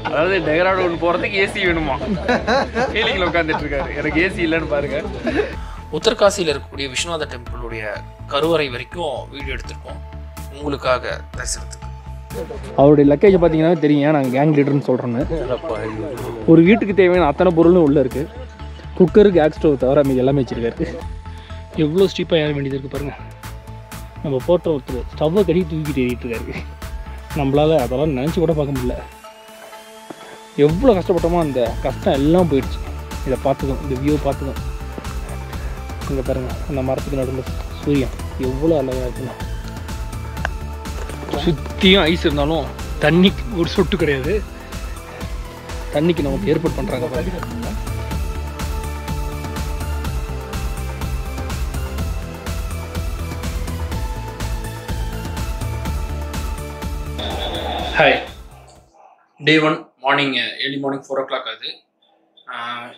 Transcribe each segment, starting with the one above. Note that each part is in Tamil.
அதாவது டெஹ்ராடூன் போகிறதுக்கு ஏசி வேணுமா? ஹீலிங்கில் உட்காந்துட்டு இருக்காரு. எனக்கு ஏசி இல்லைன்னு பாருங்க. உத்தரகாசியில் இருக்கக்கூடிய விஸ்வநாத டெம்பிளுடைய கருவறை வரைக்கும் வீடியோ எடுத்திருக்கோம் உங்களுக்காக தரிசனத்துக்கு. அவருடைய லக்கேஜ் பார்த்தீங்கன்னா தெரியும், நாங்கள் கேங் லீடர்னு சொல்கிறோன்னு. ஒரு வீட்டுக்கு தேவையான அத்தனை பொருளும் உள்ளே இருக்குது. குக்கரு, கேஸ் ஸ்டவ் தவிர மீது எல்லாமே வச்சுருக்காரு. எவ்வளோ ஸ்டீப்பாக ஏற வேண்டியது இருக்குது பாருங்கள். நம்ம போட்ட ஒருத்தர் ஸ்டவ்வை கட்டி தூக்கிட்டு ஏறிட்டு இருக்காரு. நம்மளால் அதெல்லாம் நினச்சி கூட பார்க்க முடியல. எவ்வளோ கஷ்டப்பட்டோமோ அந்த கஷ்டம் எல்லாம் போயிடுச்சு. இதை பார்த்துக்கோம், இந்த வியூ பார்த்துக்கோம். இங்கே பாருங்கள், அந்த மரத்துக்கு நடுவில் சூரியன் எவ்வளோ அழகாக இருக்குன்னா. சுற்றியும் ஐஸ் இருந்தாலும் தண்ணிக்கு ஒரு சொட்டு கிடையாது. தண்ணிக்கு நமக்கு ஏற்பாடு பண்ணுறாங்க பாருங்க. ஹாய், டே 1 மார்னிங், ஏர்லி மார்னிங் 4 o'clock ஆகுது.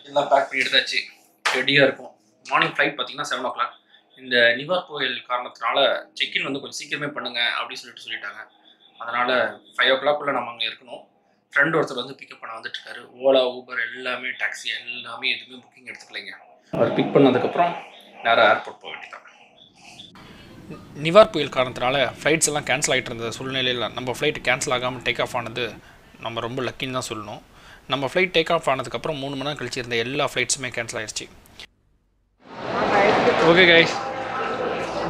எல்லாம் பேக் பண்ணி எடுத்தாச்சு, ரெடியாக இருக்கும். மார்னிங் ஃப்ளைட் பார்த்தீங்கன்னா 7 o'clock. இந்த நிவார் புயல் காரணத்தினால செக்இன் வந்து கொஞ்சம் சீக்கிரமே பண்ணுங்கள் அப்படின்னு சொல்லிட்டாங்க. அதனால் 5 o'clock நம்ம அங்கே இருக்கணும். ஃப்ரெண்ட் ஒருத்தர் வந்து பிக்கப் பண்ண வந்துட்டுருக்காரு. ஓலா, ஊபர் எல்லாமே, டாக்ஸி எல்லாமே எதுவுமே புக்கிங் எடுத்துக்கலைங்க. அவர் பிக் பண்ணதுக்கப்புறம் நேராக ஏர்போர்ட் போக வேண்டியதான். நிவார் புயல் காரணத்தினால ஃப்ளைட்ஸ் எல்லாம் கேன்சல் ஆகிட்டு இருந்த சூழ்நிலையில் நம்ம ஃப்ளைட் கேன்சல் ஆகாமல் டேக் ஆஃப் ஆனது நம்ம ரொம்ப லக்கின்னு தான் சொல்லணும். நம்ம ஃப்ளைட் டேக் ஆஃப் ஆனதுக்கப்புறம் 3 மணி நேரம் கழிச்சு இருந்த எல்லா ஃப்ளைட்ஸுமே கேன்சல் ஆகிடுச்சு. ஓகே கைஸ்,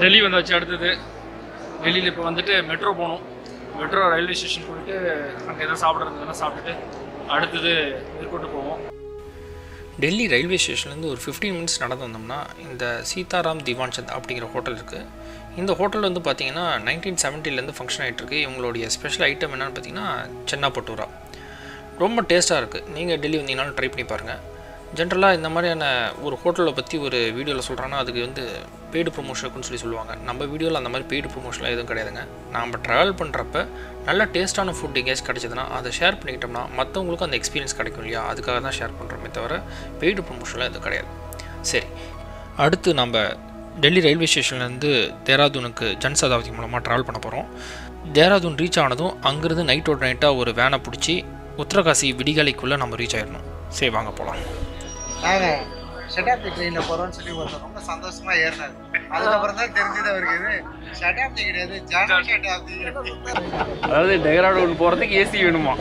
டெல்லி வந்தாச்சு. அடுத்தது டெல்லியில் இப்போ வந்துட்டு மெட்ரோ போகணும். மெட்ரோ ரயில்வே ஸ்டேஷன் போயிட்டு அங்கே எதாவது சாப்பிட்றதுனா சாப்பிட்டுட்டு அடுத்தது மேற்கொண்டு போவோம். டெல்லி ரயில்வே ஸ்டேஷன்லேருந்து ஒரு 15 மினிட்ஸ் நடந்து வந்தோம்னா இந்த சீதாராம் திவான்சந்த் அப்படிங்கிற ஹோட்டல் இருக்குது. இந்த ஹோட்டல் வந்து பார்த்திங்கன்னா 1970 ஃபங்க்ஷன் ஆகிட்டுருக்கு. இவங்களுடைய ஸ்பெஷல் ஐட்டம் என்னென்னு பார்த்தீங்கன்னா சென்னா பட்டூரா. ரொம்ப டேஸ்ட்டாக இருக்குது. நீங்கள் டெல்லி வந்தீங்கன்னாலும் ட்ரை பண்ணி பாருங்கள். ஜென்ரலாக இந்த மாதிரியான ஒரு ஹோட்டலை பற்றி ஒரு வீடியோவில் சொல்கிறாங்கன்னா அதுக்கு வந்து பெய்டு ப்ரொமோஷனுக்குன்னு சொல்லுவாங்க. நம்ம வீடியோவில் அந்த மாதிரி பெய்டு ப்ரொமோஷன்லாம் எதுவும் கிடையாதுங்க. நம்ம ட்ராவல் பண்ணுறப்ப நல்ல டேஸ்ட்டான ஃபுட் எங்கேயாச்சும் கிடச்சதுன்னா அதை ஷேர் பண்ணிக்கிட்டோம்னா மற்றவங்களுக்கும் அந்த எக்ஸ்பீரியன்ஸ் கிடைக்கும் இல்லையா, அதுக்காக தான் ஷேர் பண்ணுறோமே தவிர பெய்டு ப்ரொமோஷன்லாம் எதுவும் கிடையாது. சரி, அடுத்து நம்ம டெல்லி ரயில்வே ஸ்டேஷன்லேருந்து தேராதூனுக்கு ஜன்சதாப்தி மூலமாக ட்ராவல் பண்ண போகிறோம். தேராதூன் ரீச் ஆனதும் அங்கேருந்து நைட்டோட நைட்டாக ஒரு வேனை பிடிச்சி உத்தரகாசி விடிகாலைக்குள்ளே நம்ம ரீச் ஆகிடணும். சரி வாங்க போகலாம். நாங்கள் ஷட்டாப்தி ட்ரெயினில் போகிறோம்னு சொல்லி ஒருத்தர் ரொம்ப சந்தோஷமாக ஏறினார். அதுக்கப்புறம் தான் தெரிஞ்சது அவருக்கு இது ஷட்டாப்தி கிடையாது, ஷட்டாப்தி. அதாவது டெஹ்ராடூன் போகிறதுக்கு ஏசி வேணுமா?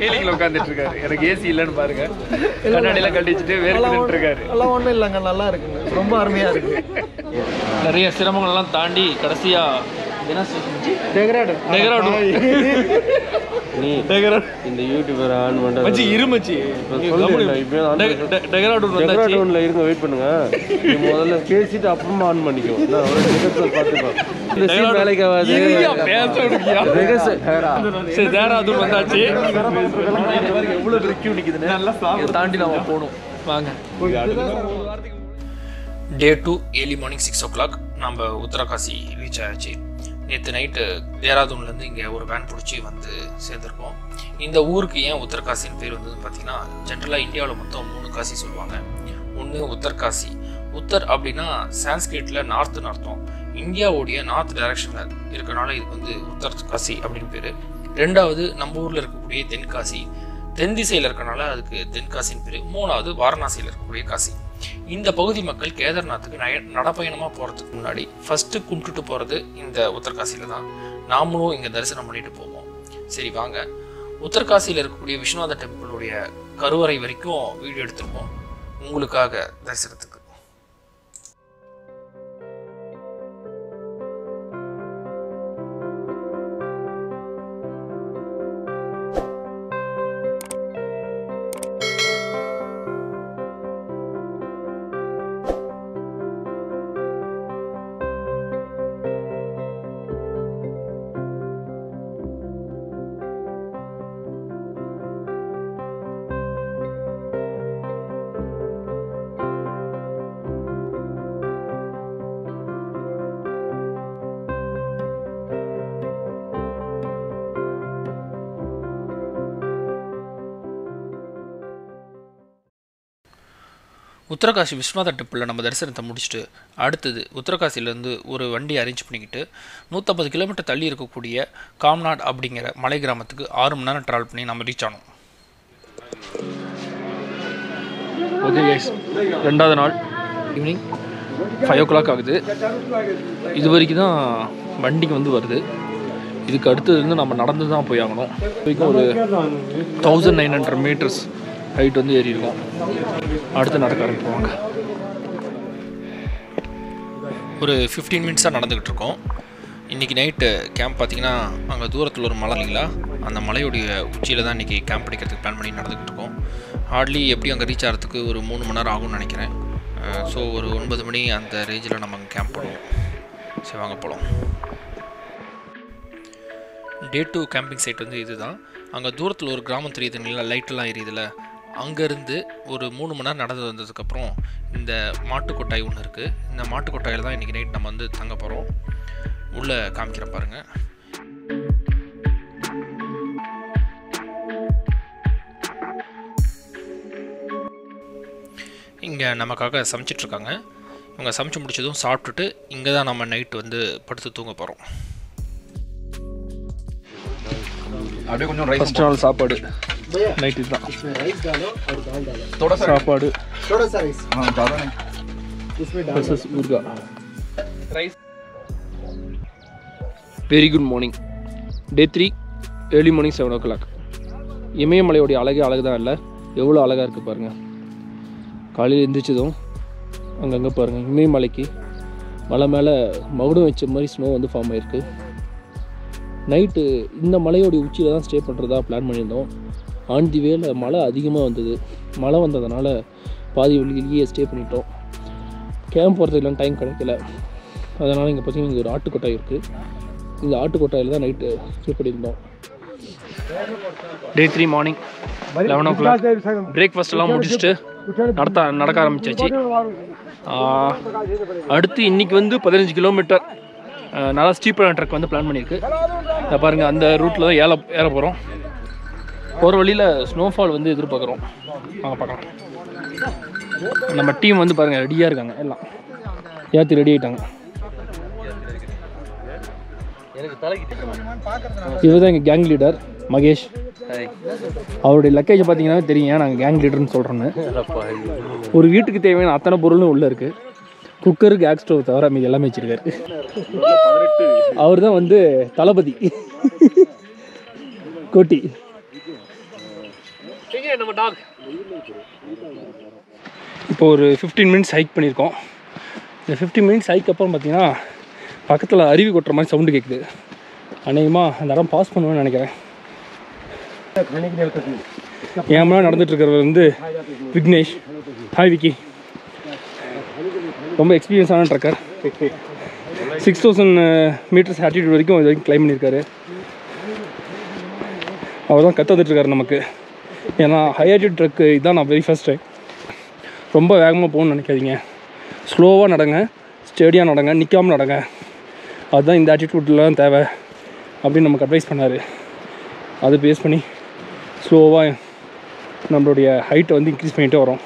ஹீலிங்கில் உட்காந்துட்டு இருக்காரு. எனக்கு ஏசி இல்லைன்னு பாருங்க. கண்ணாடியெல்லாம் கட்டிச்சுட்டு வேர்க்கிட்டு இருக்காரு. எல்லாம் ஒன்றும் இல்லைங்க, நல்லா இருக்குங்க, ரொம்ப அருமையாக இருக்குது. நிறைய சிரமங்கள்லாம் தாண்டி கடைசியாக என்ன டெஹ்ராடூன் இந்த யூடியூபர் ஆன் பண்றது மச்சி இருமச்சி டெஹ்ராடூன்ல இருங்க, வெயிட் பண்ணுங்க. முதல்ல பேசிட்டு அப்புறமா ஆன் பண்ணிக்கோ. பார்த்துக்கோ, வேலைக்கு ஆகாது. தேராதூன் வந்தாச்சு. எவ்வளோ கியூ நிற்குதுன்னு தாண்டி நம்ம போகணும். வாங்க. டே 2 ஏர்லி மார்னிங் 6 o'clock நம்ம உத்தரகாசி ரீச் ஆயாச்சு. நேற்று நைட்டு தேராதூன்லேருந்து இங்கே ஒரு வேன் பிடிச்சி வந்து சேர்ந்துருக்கோம். இந்த ஊருக்கு ஏன் உத்தரகாசின்னு பேர் வந்ததுன்னு பார்த்தீங்கன்னா, ஜென்ரலாக இந்தியாவில் மொத்தம் 3 காசி சொல்லுவாங்க. ஒன்று உத்தரகாசி. உத்தர் அப்படின்னா சான்ஸ்கிரிட்டில் நார்த்துன்னு அர்த்தம். இந்தியாவுடைய நார்த் டைரக்ஷனில் இருக்கிறனால இதுக்கு வந்து உத்தரகாசி அப்படின்னு பேர். ரெண்டாவது நம்ம ஊரில் இருக்கக்கூடிய தென்காசி, தென் திசையில் இருக்கிறனால அதுக்கு தென்காசின்னு பேர். மூணாவது வாரணாசியில் இருக்கக்கூடிய காசி. இந்த பகுதி மக்கள் கேதார்நாத்துக்கு நடப்பயணமாக போகிறதுக்கு முன்னாடி ஃபஸ்ட்டு கும்பிட்டுட்டு போகிறது இந்த உத்தரகாசியில் தான். நாமளும் இங்கே தரிசனம் பண்ணிட்டு போவோம். சரி வாங்க, உத்தரகாசியில் இருக்கக்கூடிய விஸ்வநாத டெம்பிளுடைய கருவறை வரைக்கும் வீடியோ எடுத்திருக்கோம் உங்களுக்காக தரிசனத்துக்கு. உத்தரகாசி விஸ்வநாத டெம்பிளில் நம்ம தரிசனத்தை முடிச்சுட்டு அடுத்தது உத்தரகாசிலேருந்து ஒரு வண்டி அரேஞ்ச் பண்ணிக்கிட்டு 150 கிலோமீட்டர் தள்ளி இருக்கக்கூடிய காம்நாட் அப்படிங்கிற மலை கிராமத்துக்கு 6 மணி நேரம் ட்ராவல் பண்ணி நம்ம ரீச் ஆனோம். ஓகே கைஸ், 2வது நாள் ஈவினிங் 5 o'clock ஆகுது. இது வரைக்கும் தான் வண்டிக்கு வந்து வருது. இதுக்கு அடுத்தது வந்து நம்ம நடந்து தான் போய் ஆகணும். வரைக்கும் ஒரு 1900 meters ஹைட் வந்து ஏறி இருக்கோம். அடுத்து நடக்க ஆரம்பிப்பாங்க. ஒரு 15 மினிட்ஸாக நடந்துக்கிட்டு இருக்கோம். இன்றைக்கி நைட்டு கேம்ப் பார்த்திங்கன்னா அங்கே தூரத்தில் ஒரு மலை இல்லைங்களா, அந்த மலையுடைய உச்சியில் தான் இன்றைக்கி கேம்ப் அடிக்கிறதுக்கு பிளான் பண்ணி நடந்துக்கிட்டு இருக்கோம். ஹார்ட்லி எப்படி அங்கே ரீச் ஆகிறதுக்கு ஒரு 3 மணி நேரம் ஆகும்னு நினைக்கிறேன். ஸோ ஒரு 9 மணி அந்த ரேஞ்சில் நம்ம அங்கே கேம்ப் பண்ணுவோம். சரி வாங்க போகலாம். Day 2 கேம்பிங் சைட் வந்து இது தான். அங்கே தூரத்தில் ஒரு கிராமம் தெரியுதுங்களா, லைட்டெல்லாம் எரியுதுல, அங்கேருந்து ஒரு 3 மணி நேரம் நடந்து வந்ததுக்கப்புறம் இந்த மாட்டுக்கொட்டாய் ஒன்று இருக்குது. இந்த மாட்டுக்கொட்டாயில் தான் இன்றைக்கி நைட் நம்ம வந்து தங்க போகிறோம். உள்ளே காமிக்கிறேன் பாருங்கள். இங்கே நமக்காக சமைச்சிட்ருக்காங்க. இவங்க சமைச்சு முடிச்சதும் சாப்பிட்டுட்டு இங்கே தான் நம்ம நைட்டு வந்து படுத்து தூங்க போகிறோம். அப்படியே கொஞ்சம் ரைஸ். ஃபர்ஸ்ட் நாள் சாப்பாடு நைட் இதுதான். சாப்பாடு ஊர்கா rice. Very good morning. Day 3 early morning 7 o'clock. இமயமலையோடைய அழகு தான் இல்லை, எவ்வளோ அழகாக இருக்குது பாருங்கள். காலையில் எழுந்திரிச்சதும் அங்கங்கே பாருங்கள், இமயமலைக்கு மலை மேலே மகுடம் வச்ச மாதிரி ஸ்னோ வந்து ஃபார்ம் ஆகிருக்கு. நைட்டு இந்த மலையோடைய உச்சியில் தான் ஸ்டே பண்ணுறதா பிளான் பண்ணியிருந்தோம். ஆன் தி வேல மழை அதிகமாக வந்தது. மழை வந்ததுனால பாதி வழியிலேயே ஸ்டே பண்ணிட்டோம். கேம்ப் போகிறதுக்கெல்லாம் டைம் கிடைக்கல. அதனால் இங்கே பார்த்தீங்கன்னா இங்கே ஒரு ஆட்டுக்கொட்டாய் இருக்குது. இந்த ஆட்டுக்கொட்டாயில் தான் நைட்டு ஸ்டே பண்ணியிருந்தோம். Day 3 morning 11 o'clock. பிரேக்ஃபாஸ்ட்டெல்லாம் முடிச்சுட்டு நடக்க ஆரம்பிச்சாச்சு. அடுத்து இன்றைக்கி வந்து 15 கிலோமீட்டர் நல்லா ஸ்டீப்பான ட்ரக் வந்து பிளான் பண்ணியிருக்கு. அதை பாருங்கள், அந்த ரூட்டில் தான் ஏற போகிறோம். போகிற வழியில் ஸ்னோஃபால் வந்து எதிர்பார்க்குறோம். வாங்க பார்க்கலாம். நம்ம டீம் வந்து பாருங்கள் ரெடியாக இருக்காங்க, எல்லாம் ஏற்றி ரெடி ஆகிட்டாங்க. இவர் தான் எங்கள் கேங் லீடர் மகேஷ். அவருடைய லக்கேஜை பார்த்தீங்கன்னா தெரியும், ஏன் நாங்கள் கேங் லீடர்னு சொல்கிறோன்னு. ஒரு வீட்டுக்கு தேவையான அத்தனை பொருளும் உள்ளே இருக்குது. குக்கரு, கேஸ் ஸ்டவ் தவிர மீது எல்லாமே வச்சுருக்காரு. அவர் தான் வந்து தளபதி கோட்டி. இப்போ ஒரு 15 மினிட்ஸ் ஹைக் பண்ணியிருக்கோம். இந்த 15 மினிட்ஸ் ஹைக் அப்புறம் பார்த்தீங்கன்னா பக்கத்தில் அருவி கொட்டுற மாதிரி சவுண்டு கேட்குது. அநேகமாக அந்த இடம் பாஸ் பண்ணுவேன்னு நினைக்கிறேன். என் மேலே நடந்துகிட்ருக்கிறவர் வந்து விக்னேஷ். ஹாய் விக்கி. ரொம்ப எக்ஸ்பீரியன்ஸான ட்ரக்கர். 6000 மீட்டர்ஸ் ஆல்டிடியூட் வரைக்கும் இது வரைக்கும் கிளைம் பண்ணியிருக்காரு. அவர் தான் கற்றுத்துட்ருக்காரு நமக்கு. ஏன்னா ஹை ஆல்டிடியூட் ட்ரக்கு இதுதான் நான் வெரி ஃபர்ஸ்ட் டைம். ரொம்ப வேகமாக போகணுன்னு நினைக்காதீங்க, ஸ்லோவாக நடங்க, ஸ்டேடியாக நடங்க, நிற்காமல் நடங்க. அதுதான் இந்த ஆட்டிடியூட்லாம் தேவை அப்படின்னு நமக்கு அட்வைஸ் பண்ணார். அதை பேஸ் பண்ணி ஸ்லோவாக நம்மளுடைய ஹைட்டை வந்து இன்க்ரீஸ் பண்ணிகிட்டே வரோம்.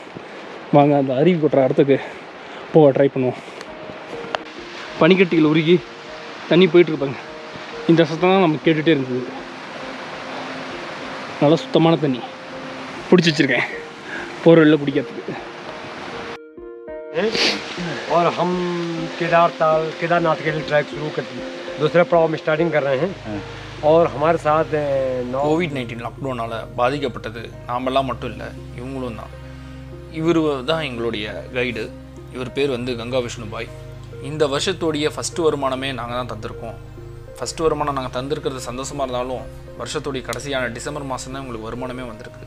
வாங்க அந்த அருவி கொட்டுற இடத்துக்கு போக ட்ரை பண்ணுவோம். பனிக்கட்டிகள் உருகி தண்ணி போயிட்டுருப்பாங்க. இந்த சத்தம் தான் நம்ம கேட்டுகிட்டே இருந்தது. நல்லா சுத்தமான தண்ணி பிடிச்சி வச்சுருக்கேன் போகிற வெளில குடிக்கிறதுக்கு. और हम केदारनाथ के लिए ट्रैक शुरू कर दूसरे पड़ाव में स्टार्टिंग कर रहे हैं और हमारे साथ COVID-19 லாக்டவுனால் பாதிக்கப்பட்டது நாமெல்லாம் மட்டும் இல்லை, இவங்களும் தான். இவர் தான் எங்களுடைய கைடு. இவர் பேர் வந்து கங்கா விஷ்ணு பாய். இந்த வருஷத்தோடைய ஃபஸ்ட்டு வருமானமே நாங்கள் தான் தந்திருக்கோம். ஃபஸ்ட்டு வருமானம் நாங்கள் தந்திருக்கிறது சந்தோஷமாக இருந்தாலும் வருஷத்தோடைய கடைசியான டிசம்பர் மாதம் தான் உங்களுக்கு வருமானமே வந்திருக்கு.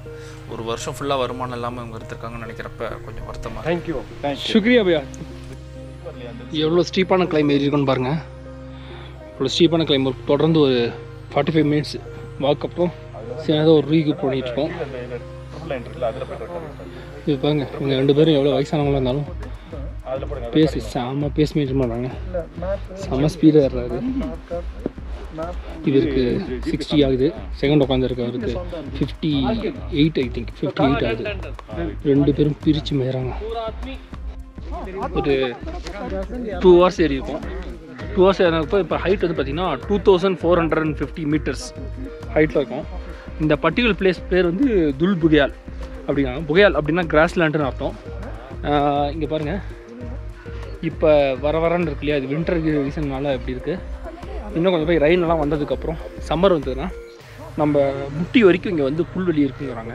ஒரு வருஷம் ஃபுல்லாக வருமானம் இல்லாமல் இவங்க இருந்திருக்காங்கன்னு நினைக்கிறப்ப கொஞ்சம் வருத்தமாக. தேங்க்யூ. சுக்ரியா பையா. எவ்வளோ ஸ்டீப்பான கிளைம் ஏறி இருக்குன்னு பாருங்கள். இவ்வளோ ஸ்டீப்பான கிளைம் தொடர்ந்து ஒரு 45 மினிட்ஸ் வாக். அப்புறம் சின்னதாக ஒரு ரீக்கு பண்ணிகிட்ருக்கோம். இது பாருங்க, இவங்க 2 பேரும் எவ்வளோ வயசானவங்களாக இருந்தாலும் செம்ம பேசி மெயின்டைன் பண்ணுறாங்க. செம்ம ஸ்பீடாக ஏறுறாரு. இவருக்கு 60 ஆகுது. செகண்ட் உட்காந்துருக்கு அவருக்கு 58 ஐ திங்க் 58 ஆகுது. 2 பேரும் பிரித்து மேறாங்க. ஒரு 2 hours ஏறி இருக்கும். 2 hours ஏறினப்போ இப்போ ஹைட் வந்து பார்த்திங்கன்னா 2450 மீட்டர்ஸ் ஹைட்டில் இருக்கும். இந்த பர்டிகுலர் பிளேஸ் பேர் வந்து துல் புகியால். அப்படின்னா புகையால் அப்படின்னா கிராஸ்லேண்டுன்னு அர்த்தம். இங்கே பாருங்கள், இப்போ வரன்னு இருக்கு இல்லையா, அது வின்டர் ரீசன்னால எப்படி இருக்குது. இன்னும் கொஞ்சம் போய் ரெயினெல்லாம் வந்ததுக்கப்புறம் சம்மர் வந்ததுன்னா நம்ம முட்டி வரைக்கும் இங்கே வந்து புல்வெளி இருக்குங்கிறாங்க.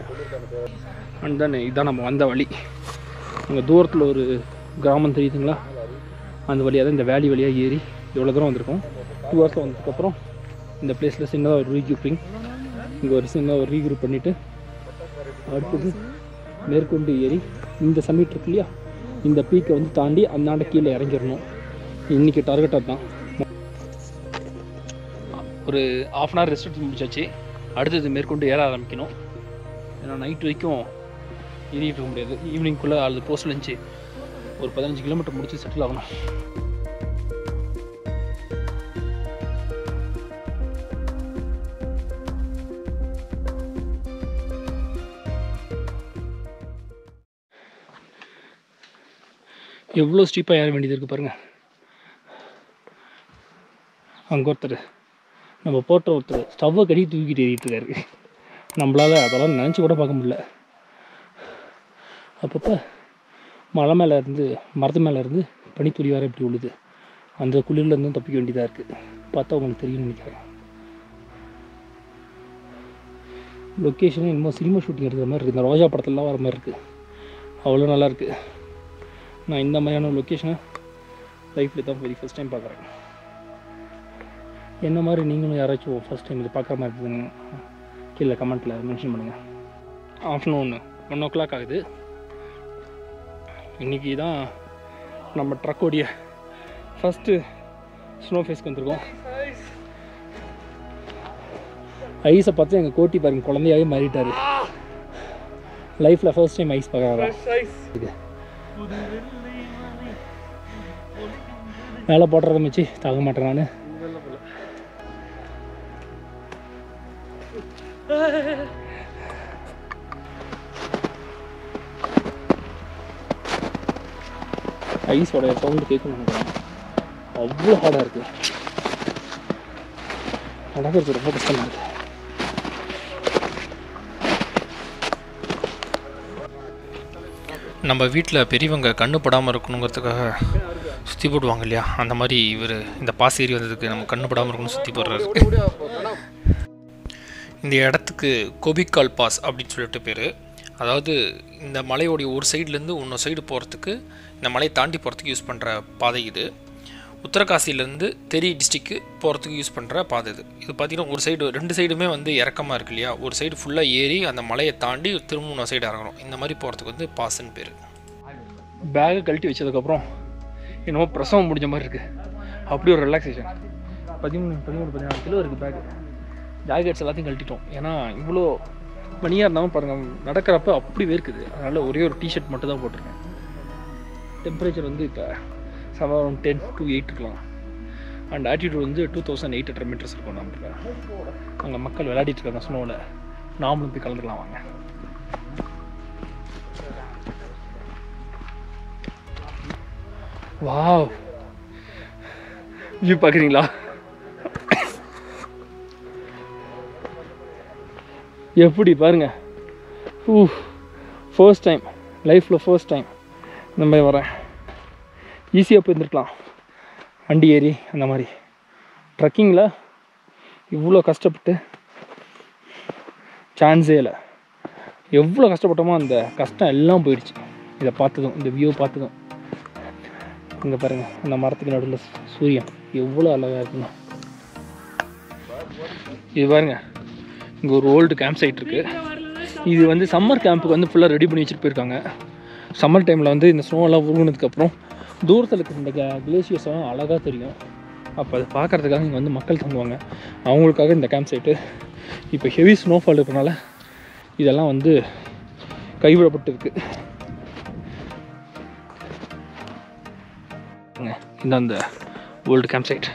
அண்ட் தென் இதுதான் நம்ம வந்த வழி. அங்கே தூரத்தில் ஒரு கிராமம் தெரியுதுங்களா, அந்த வழியாக தான் இந்த வேலி வழியாக ஏறி எவ்வளோ தூரம் வந்திருக்கோம். 2 hours வந்ததுக்கப்புறம் இந்த பிளேஸில் சின்னதாக ஒரு ரீக்ரூப்பிங், இங்கே ஒரு சின்னதாக ஒரு ரீக்ரூப் பண்ணிவிட்டு அடுத்தது மேற்கொண்டு ஏறி இந்த சமிட் இருக்கு இல்லையா, இந்த பீக்கை வந்து தாண்டி அந்தாண்ட கீழே இறங்கிடணும். இன்றைக்கி டார்கெட் அதுதான். ஒரு 1/2 hour ரெஸ்ட் எடுத்து முடிச்சாச்சு. அடுத்தது மேற்கொண்டு ஏற ஆரம்பிக்கணும். ஏன்னா நைட் வரைக்கும் ஏறிட்டு இருக்க முடியாது. ஈவினிங்குள்ளே அது போஸ்ட் லஞ்சு ஒரு 15 கிலோமீட்டர் முடிச்சு செட்டில் ஆகணும். எவ்வளோ ஸ்டீப்பாக ஏற வேண்டியது இருக்குது பாருங்கள். அங்கே ஒருத்தர் நம்ம போட்ட ஒருத்தர் ஸ்டவ்வை கட்டி தூக்கிட்டு ஏறிட்டு இருக்காரு. நம்மளால் அதெல்லாம் நினச்சி கூட பார்க்க முடியல. அப்பப்போ மலை மேலே இருந்து மரத்து மேலே இருந்து பனித்துளி வேறு எப்படி விழுது. அந்த குளிர்லேருந்து தப்பிக்க வேண்டியதாக இருக்குது. பார்த்தா உங்களுக்கு தெரியும்னு நினைக்கிறேன். லொக்கேஷன் இன்னும் சினிமா ஷூட்டிங் எடுக்கிற மாதிரி இருக்குது. இந்த ரோஜா படத்துலலாம் வர மாதிரி இருக்குது. அவ்வளோ நல்லாயிருக்கு. நான் இந்த மாதிரியான லொக்கேஷனை லைஃப்பில் தான் வெரி ஃபஸ்ட் டைம் பார்க்குறேன். என்ன மாதிரி நீங்களும் யாராச்சும் ஃபஸ்ட் டைம் இது பார்க்குற மாதிரி இருக்குதுன்னு கீழே கமெண்ட்டில் மென்ஷன் பண்ணுங்கள். ஆஃப்டர்நூன் 1 o'clock ஆகுது. இன்றைக்கி தான் நம்ம ட்ரக்கோடைய ஃபஸ்ட்டு ஸ்னோ ஃபேஸ்க்கு வந்திருக்கோம். ஐஸை பார்த்து எங்கள் கோட்டி பாருங்க குழந்தையாகவே மாறிட்டார். லைஃப்பில் ஃபர்ஸ்ட் டைம் ஐஸ் பார்க்குறாங்க. மேலே போடுறத மிச்சு தாங்க மாட்டேன் நான். ஐஸோட சவுண்டு கேட்கணும் நினைக்கிறேன். அவ்வளோ ஹார்டாக இருக்குது. நடக்கிறது ரொம்ப கஷ்டமாக இருக்குது. நம்ம வீட்டில் பெரியவங்க கண்ணு படாமல் இருக்கணுங்கிறதுக்காக சுற்றி போடுவாங்க இல்லையா, அந்த மாதிரி இவர் இந்த பாஸ் ஏறி வந்ததுக்கு நம்ம கண்ணு படாமல் இருக்கணும்னு சுற்றி போடுறாரு. இந்த இடத்துக்கு கோபிக்கால் பாஸ் அப்படின்னு சொல்லிட்டு பேர். அதாவது இந்த மலையோடைய ஒரு சைட்லேருந்து இன்னொரு சைடு போகிறதுக்கு, இந்த மலையை தாண்டி போகிறதுக்கு யூஸ் பண்ணுற பாதை இது. உத்தரகாசிலேருந்து தெரி டிஸ்ட்ரிக்கு போகிறதுக்கு யூஸ் பண்ணுற பாதை இது. இது பார்த்திங்கன்னா ஒரு சைடு 2 சைடுமே வந்து இறக்கமாக இருக்கு இல்லையா, ஒரு சைடு ஃபுல்லாக ஏறி அந்த மலையை தாண்டி திரும்ப இன்னொரு சைடு இறங்கணும். இந்த மாதிரி போகிறதுக்கு வந்து பாஸ்ன்னு பேர். பேகை கழட்டி வச்சதுக்கப்புறம் என்னமோ பிரசவம் முடிஞ்ச மாதிரி இருக்குது. அப்படி ஒரு ரிலாக்ஸேஷன். 13-14 கிலோ இருக்குது பேகு. ஜாக்கெட்ஸ் எல்லாத்தையும் கழட்டிட்டோம். ஏன்னா இவ்வளோ மணியாக இருந்தாலும் பாருங்கள் நடக்கிறப்ப அப்படி வேர்க்குது. அதனால் ஒரே ஒரு டிஷர்ட் மட்டும் தான் போட்டிருக்கேன். டெம்பரேச்சர் வந்து இப்போ 10 to 8 இருக்கலாம். அண்ட் ஆட்டிடியூட் வந்து 2800 meters இருக்கும். நம்மளுக்கு அங்கே மக்கள் விளையாடிட்டு இருக்காங்க ஸ்னோவில். நாமளும் போய் கலந்துக்கலாம் வாங்க. வாவ், வியூ பார்க்குறீங்களா? எப்படி பாருங்க. ஃபர்ஸ்ட் டைம் லைஃப்பில் ஃபர்ஸ்ட் டைம் இந்த மாதிரி வரேன். ஈஸியாக போயிருந்துருக்கலாம் வண்டி ஏறி. அந்த மாதிரி ட்ரக்கிங்கில் இவ்வளோ கஷ்டப்பட்டு சான்ஸே இல்லை. எவ்வளோ கஷ்டப்பட்டோமோ அந்த கஷ்டம் எல்லாம் போயிடுச்சு இதை பார்த்ததும், இந்த வியூ பார்த்ததும். இங்கே பாருங்கள், அந்த மரத்துக்கு நடுவில் சூரியன் எவ்வளோ அழகாக இருக்குங்க. இது பாருங்கள், இங்கே ஒரு ஓல்டு கேம்ப் சைட் இருக்குது. இது வந்து சம்மர் கேம்புக்கு வந்து ஃபுல்லாக ரெடி பண்ணி வச்சுட்டு போயிருக்காங்க. சம்மர் டைமில் வந்து இந்த ஸ்னோவெல்லாம் உருகுனதுக்கப்புறம் தூரத்தில் இருக்கிற இந்த கிளேசியர்ஸ்லாம் அழகாக தெரியும். அப்போ அதை பார்க்குறதுக்காக இங்கே வந்து மக்கள் தங்குவாங்க. அவங்களுக்காக இந்த கேம்ப் சைட்டு. இப்போ ஹெவி ஸ்னோஃபால் இருக்கிறனால இதெல்லாம் வந்து கைவிடப்பட்டிருக்கு. இந்த அந்த ஓல்டு கேம்ப் சைட்.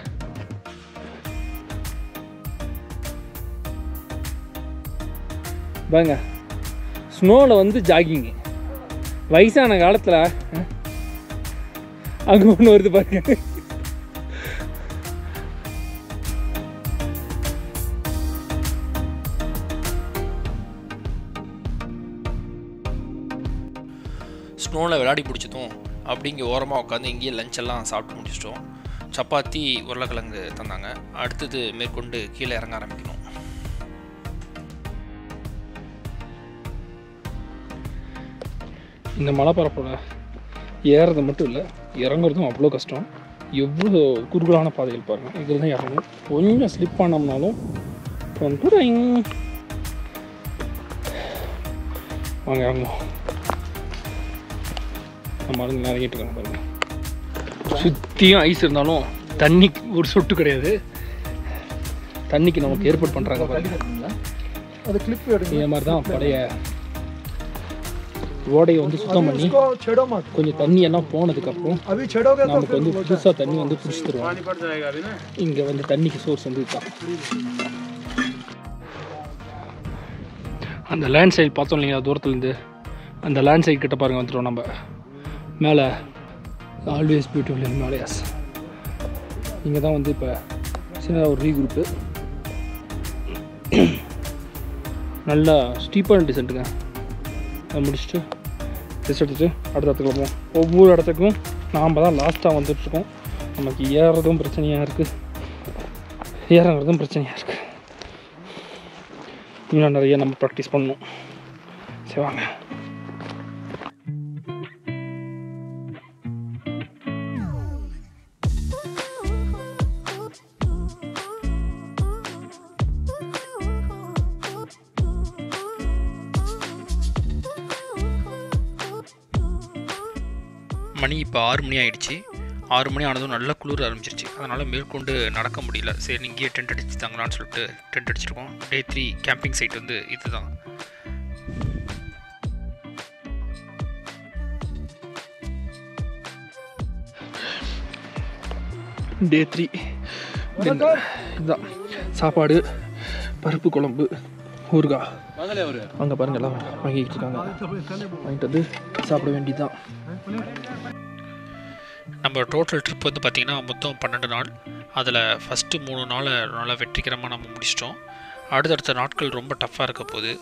பாருங்க, ஸ்னோவில் வந்து ஜாகிங்கு. வயசான காலத்தில் அங்கே ஒன்று வருது பாருங்க. ஸ்னோவில் விளையாடி பிடிச்சதும் அப்படி இங்கே ஓரமாக உட்காந்து இங்கேயே லஞ்செல்லாம் சாப்பிட்டு முடிச்சிட்டோம். சப்பாத்தி உருளைக்கிழங்கு தந்தாங்க. அடுத்தது மேற்கொண்டு கீழே இறங்க ஆரம்பிக்கணும். இந்த மலைப்பரப்போட ஏறுறது மட்டும் இல்லை, இறங்குறதும் அவ்வளோ கஷ்டம். எவ்வளோ குறுகலான பாதைகள் பாருங்கள். இதில் தான் இறங்கணும். கொஞ்சம் ஸ்லிப் ஆனோம்னாலும் வாங்க இறங்குவோம். நம்ம மருந்து இறங்கிட்டு இருக்காங்க பாருங்கள். சுற்றியும் ஐஸ் இருந்தாலும் தண்ணிக்கு ஒரு சொட்டு கிடையாது. தண்ணிக்கு நமக்கு ஏற்பாடு பண்ணுறாங்க பாருங்க. அது கிளிப் இதே மாதிரி தான் பழைய ஓடையை வந்து சுத்தம் பண்ணி கொஞ்சம் தண்ணி எல்லாம் போனதுக்கப்புறம் நமக்கு வந்து புதுசாக தண்ணி வந்து பிடிச்சி தருவாங்க. இங்கே வந்து தண்ணிக்கு சோர்ஸ் வந்து இதுதான். அந்த லேண்ட் சைடு பார்த்தோம் இல்லைங்களா, தூரத்துலேருந்து அந்த லேண்ட் சைடு கிட்ட பாருங்கள் வந்துட்டோம் நம்ம. மேலே ஆல்வேஸ் பியூட்டிஃபுல் ஹிமாலயாஸ். இங்கே தான் வந்து இப்போ சின்னதாக ஒரு ரீகுரூப்பு. நல்லா ஸ்டீப்பான டிசென்ட்டுங்க. அதை முடிச்சுட்டு ட்ரெஸ் எடுத்துகிட்டு அடுத்த இடத்துக்கு போவோம். ஒவ்வொரு இடத்துக்கும் நாம் தான் லாஸ்ட்டாக வந்துட்டுருக்கோம். நமக்கு ஏறுறதும் பிரச்சனையாக இருக்குது, இறங்குறதும் பிரச்சனையாக இருக்குது. இன்னும் நிறைய நம்ம ப்ராக்டிஸ் பண்ணணும். சரி வாங்க. மணி இப்போ 6 மணி ஆகிடுச்சு. 6 மணி ஆனதும் நல்லா குளிர் ஆரம்பிச்சிருச்சு. அதனால் மேற்கொண்டு நடக்க முடியல. சரி இங்கேயே டென்ட் அடிச்சு தாங்களான்னு சொல்லிட்டு டென்ட் அடிச்சிருக்கோம். டே 3 கேம்பிங் சைட் வந்து இதுதான். டே 3 இதுதான் சாப்பாடு. பருப்பு குழம்பு, ஊறுகாய். அங்கே பாருங்கள் எல்லாம் வாங்கிக்கிட்டு இருக்காங்க. வாங்கிட்டு வந்து சாப்பிட வேண்டியதுதான். நம்ம டோட்டல் ட்ரிப் வந்து பார்த்திங்கன்னா மொத்தம் 12 நாள். அதில் ஃபஸ்ட்டு 3 நாளை நல்லா வெற்றிகரமாக நம்ம முடிச்சிட்டோம். அடுத்தடுத்த நாட்கள் ரொம்ப டஃப்பாக இருக்க போது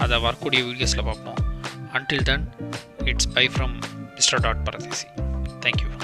அதை வரக்கூடிய வீடியோஸில் பார்ப்போம். Until then, it's bye from Mr. Paradesi. Thank you.